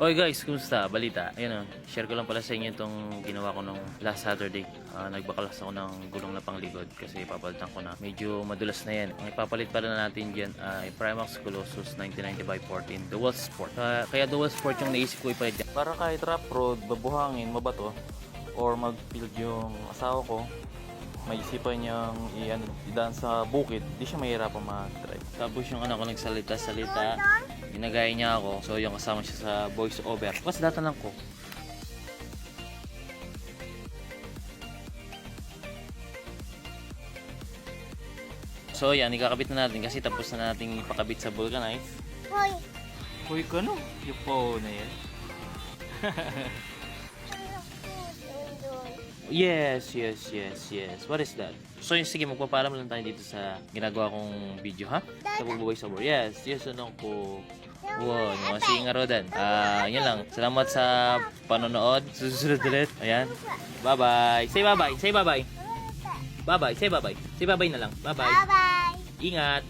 Oy guys, kumusta? Balita. Ayun share ko lang pala sa inyo itong ginawa ko nung last Saturday. Nagbakalas ako ng gulong na pangligod kasi papalitan ko na. Medyo madulas na yan. Ang ipapalit pala natin dyan ay Primax Colossus 1990x14 Dual Sport. Kaya Dual Sport yung naisip ko ipalit dyan. Para kahit rough road, babuhangin, mabato, or mag-field yung asawa ko, may isipan niyang idaan sa bukid, di siya mahirapan mag-drive. Tapos yung anak ko nagsalita-salita, ginagaya niya ako. So yung kasama siya sa voice over. Mas data lang ko. So yan, ikakabit na natin kasi tapos na nating ipakabit sa vulcanize. Hoy! Hoy ka no? Yung po na yan. Yes. What is that? So yun, sige, magpapaalam lang tayo dito sa ginagawa kong video, ha? Sa voice over. Yes, ano ko. Wow, masing arodan. Yan lang. Salamat sa panonood. Susunod ulit. Ayan. Bye-bye. Say bye-bye. Say bye-bye. Bye-bye. Say bye-bye. Say bye-bye na lang. Bye-bye. Bye-bye! Ingat.